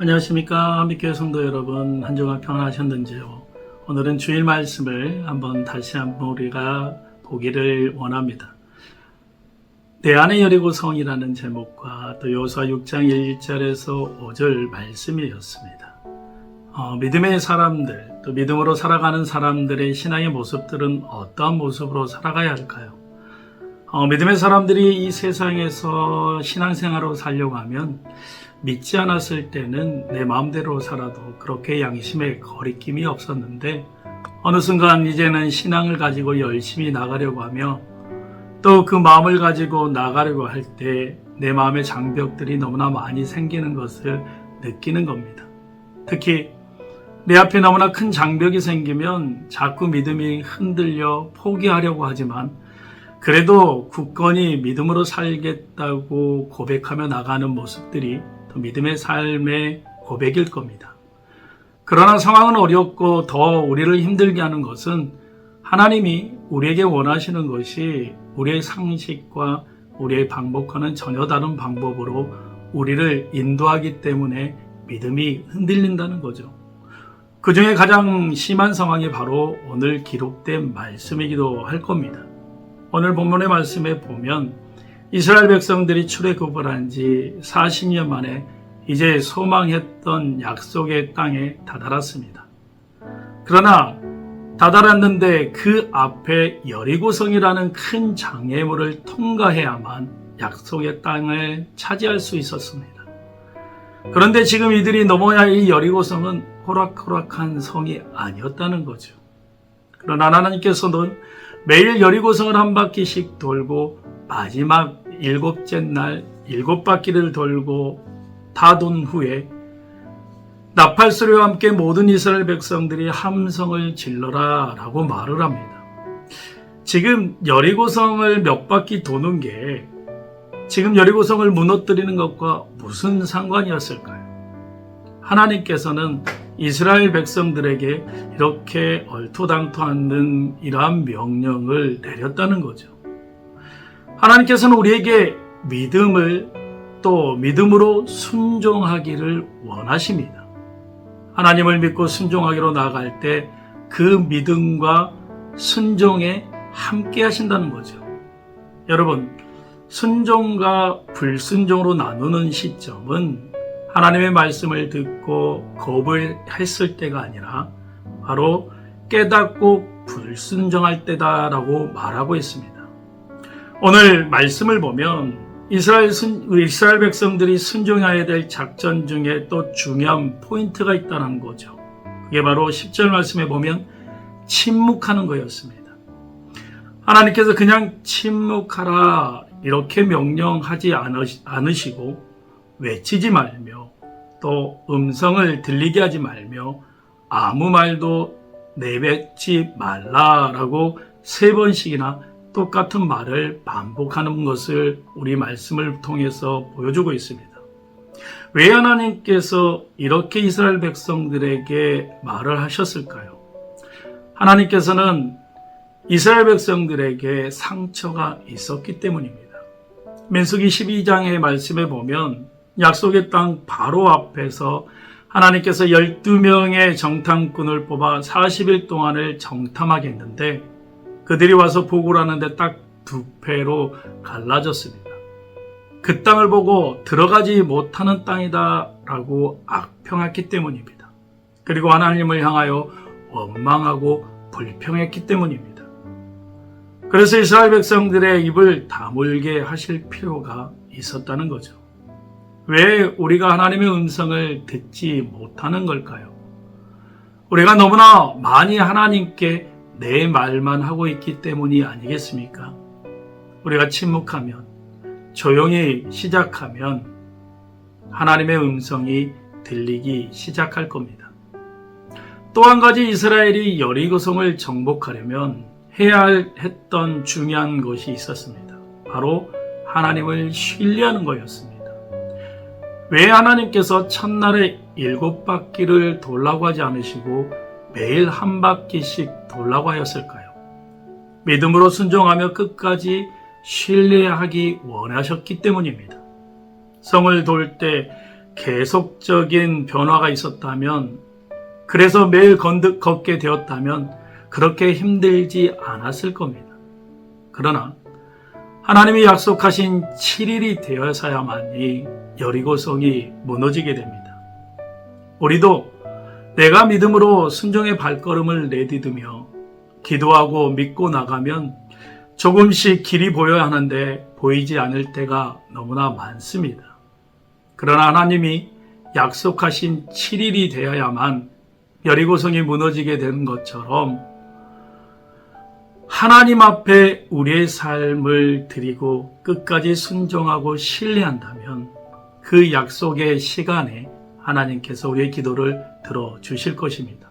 안녕하십니까. 한빛교회 성도 여러분, 한 주간 평안하셨는지요? 오늘은 주일 말씀을 다시 한번 우리가 보기를 원합니다. 내 안의 여리고성이라는 제목과 또 여호수아 6장 1절에서 5절 말씀이었습니다. 믿음의 사람들, 또 믿음으로 살아가는 사람들의 신앙의 모습들은 어떠한 모습으로 살아가야 할까요? 믿음의 사람들이 이 세상에서 신앙생활로 살려고 하면 믿지 않았을 때는 내 마음대로 살아도 그렇게 양심에 거리낌이 없었는데 어느 순간 이제는 신앙을 가지고 열심히 나가려고 하며 또 그 마음을 가지고 나가려고 할 때 내 마음의 장벽들이 너무나 많이 생기는 것을 느끼는 겁니다. 특히 내 앞에 너무나 큰 장벽이 생기면 자꾸 믿음이 흔들려 포기하려고 하지만 그래도 굳건히 믿음으로 살겠다고 고백하며 나가는 모습들이 또 믿음의 삶의 고백일 겁니다. 그러나 상황은 어렵고 더 우리를 힘들게 하는 것은 하나님이 우리에게 원하시는 것이 우리의 상식과 우리의 방법과는 전혀 다른 방법으로 우리를 인도하기 때문에 믿음이 흔들린다는 거죠. 그 중에 가장 심한 상황이 바로 오늘 기록된 말씀이기도 할 겁니다. 오늘 본문의 말씀에 보면 이스라엘 백성들이 출애굽을 한 지 40년 만에 이제 소망했던 약속의 땅에 다다랐습니다. 그러나 다다랐는데 그 앞에 여리고성이라는 큰 장애물을 통과해야만 약속의 땅을 차지할 수 있었습니다. 그런데 지금 이들이 넘어야 할 이 여리고성은 호락호락한 성이 아니었다는 거죠. 그러나 하나님께서는 매일 여리고성을 한 바퀴씩 돌고 마지막 7째 날 7바퀴를 돌고 다 돈 후에 나팔소리와 함께 모든 이스라엘 백성들이 함성을 질러라 라고 말을 합니다. 지금 여리고성을 몇 바퀴 도는 게 지금 여리고성을 무너뜨리는 것과 무슨 상관이었을까요? 하나님께서는 이스라엘 백성들에게 이렇게 얼토당토하는 이러한 명령을 내렸다는 거죠. 하나님께서는 우리에게 믿음을 또 믿음으로 순종하기를 원하십니다. 하나님을 믿고 순종하기로 나아갈 때 그 믿음과 순종에 함께 하신다는 거죠. 여러분, 순종과 불순종으로 나누는 시점은 하나님의 말씀을 듣고 거부를 했을 때가 아니라 바로 깨닫고 불순종할 때다라고 말하고 있습니다. 오늘 말씀을 보면 이스라엘 백성들이 순종해야 될 작전 중에 또 중요한 포인트가 있다는 거죠. 그게 바로 10절 말씀에 보면 침묵하는 거였습니다. 하나님께서 그냥 침묵하라 이렇게 명령하지 않으시고 외치지 말며 또 음성을 들리게 하지 말며 아무 말도 내뱉지 말라라고 3번씩이나 똑같은 말을 반복하는 것을 우리 말씀을 통해서 보여주고 있습니다. 왜 하나님께서 이렇게 이스라엘 백성들에게 말을 하셨을까요? 하나님께서는 이스라엘 백성들에게 상처가 있었기 때문입니다. 민수기 12장의 말씀에 보면 약속의 땅 바로 앞에서 하나님께서 12명의 정탐꾼을 뽑아 40일 동안을 정탐하게 했는데 그들이 와서 보고를 하는데 딱 2패로 갈라졌습니다. 그 땅을 보고 들어가지 못하는 땅이다 라고 악평했기 때문입니다. 그리고 하나님을 향하여 원망하고 불평했기 때문입니다. 그래서 이스라엘 백성들의 입을 다물게 하실 필요가 있었다는 거죠. 왜 우리가 하나님의 음성을 듣지 못하는 걸까요? 우리가 너무나 많이 하나님께 내 말만 하고 있기 때문이 아니겠습니까? 우리가 침묵하면, 조용히 시작하면 하나님의 음성이 들리기 시작할 겁니다. 또 한 가지 이스라엘이 여리고성을 정복하려면 해야 했던 중요한 것이 있었습니다. 바로 하나님을 신뢰하는 거였습니다. 왜 하나님께서 첫날에 7바퀴를 돌라고 하지 않으시고 매일 한 바퀴씩 돌라고 하였을까요? 믿음으로 순종하며 끝까지 신뢰하기 원하셨기 때문입니다. 성을 돌 때 계속적인 변화가 있었다면, 그래서 매일 걷게 되었다면 그렇게 힘들지 않았을 겁니다. 그러나 하나님이 약속하신 7일이 되어서야만이 여리고성이 무너지게 됩니다. 우리도 내가 믿음으로 순종의 발걸음을 내디디며 기도하고 믿고 나가면 조금씩 길이 보여야 하는데 보이지 않을 때가 너무나 많습니다. 그러나 하나님이 약속하신 7일이 되어야만 여리고성이 무너지게 되는 것처럼 하나님 앞에 우리의 삶을 드리고 끝까지 순종하고 신뢰한다면 그 약속의 시간에 하나님께서 우리의 기도를 들어주실 것입니다.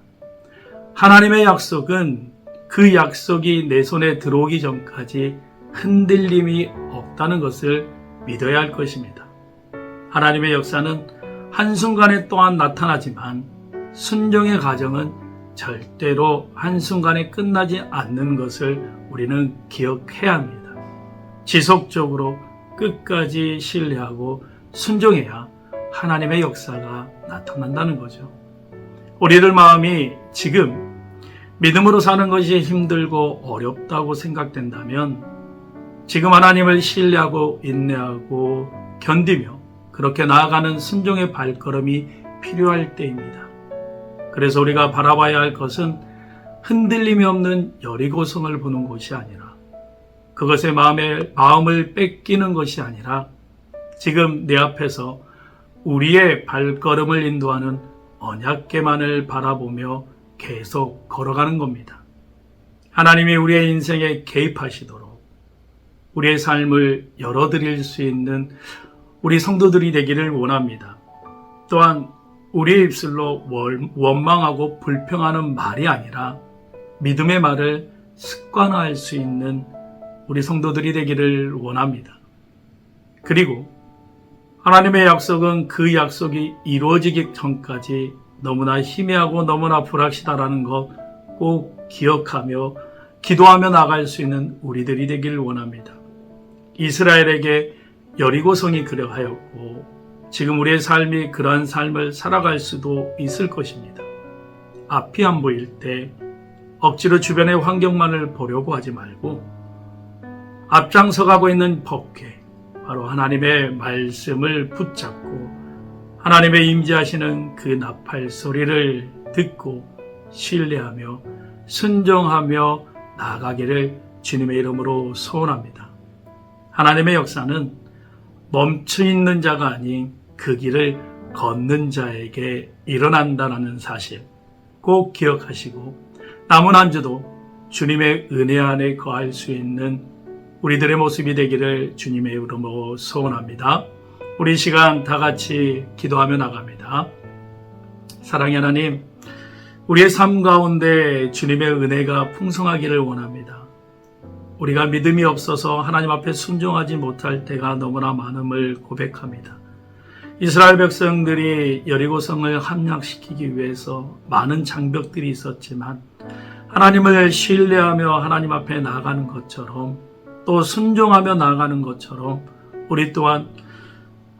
하나님의 약속은 그 약속이 내 손에 들어오기 전까지 흔들림이 없다는 것을 믿어야 할 것입니다. 하나님의 역사는 한순간에 또한 나타나지만 순종의 과정은 절대로 한순간에 끝나지 않는 것을 우리는 기억해야 합니다. 지속적으로 끝까지 신뢰하고 순종해야 하나님의 역사가 나타난다는 거죠. 우리들 마음이 지금 믿음으로 사는 것이 힘들고 어렵다고 생각된다면 지금 하나님을 신뢰하고 인내하고 견디며 그렇게 나아가는 순종의 발걸음이 필요할 때입니다. 그래서 우리가 바라봐야 할 것은 흔들림이 없는 여리고성을 보는 것이 아니라 그것의 마음을 뺏기는 것이 아니라 지금 내 앞에서 우리의 발걸음을 인도하는 언약궤만을 바라보며 계속 걸어가는 겁니다. 하나님이 우리의 인생에 개입하시도록 우리의 삶을 열어드릴 수 있는 우리 성도들이 되기를 원합니다. 또한 우리의 입술로 원망하고 불평하는 말이 아니라 믿음의 말을 습관화할 수 있는 우리 성도들이 되기를 원합니다. 그리고 하나님의 약속은 그 약속이 이루어지기 전까지 너무나 희미하고 너무나 불확실하다는 것 꼭 기억하며 기도하며 나갈 수 있는 우리들이 되기를 원합니다. 이스라엘에게 여리고성이 그러하였고 지금 우리의 삶이 그러한 삶을 살아갈 수도 있을 것입니다. 앞이 안 보일 때 억지로 주변의 환경만을 보려고 하지 말고 앞장서가고 있는 법궤, 바로 하나님의 말씀을 붙잡고 하나님의 임재하시는 그 나팔 소리를 듣고 신뢰하며 순종하며 나아가기를 주님의 이름으로 소원합니다. 하나님의 역사는 멈춰 있는 자가 아닌 그 길을 걷는 자에게 일어난다는 사실 꼭 기억하시고 남은 한 주도 주님의 은혜 안에 거할 수 있는 우리들의 모습이 되기를 주님의 이름으로 소원합니다. 우리 시간 다 같이 기도하며 나갑니다. 사랑의 하나님, 우리의 삶 가운데 주님의 은혜가 풍성하기를 원합니다. 우리가 믿음이 없어서 하나님 앞에 순종하지 못할 때가 너무나 많음을 고백합니다. 이스라엘 백성들이 여리고성을 함락시키기 위해서 많은 장벽들이 있었지만 하나님을 신뢰하며 하나님 앞에 나아가는 것처럼 또 순종하며 나아가는 것처럼 우리 또한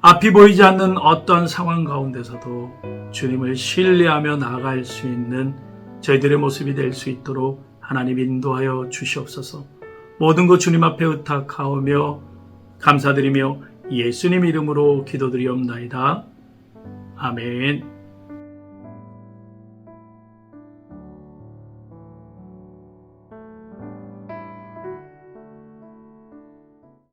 앞이 보이지 않는 어떤 상황 가운데서도 주님을 신뢰하며 나아갈 수 있는 저희들의 모습이 될 수 있도록 하나님 인도하여 주시옵소서. 모든 것 주님 앞에 의탁하오며 감사드리며 예수님 이름으로 기도드리옵나이다. 아멘.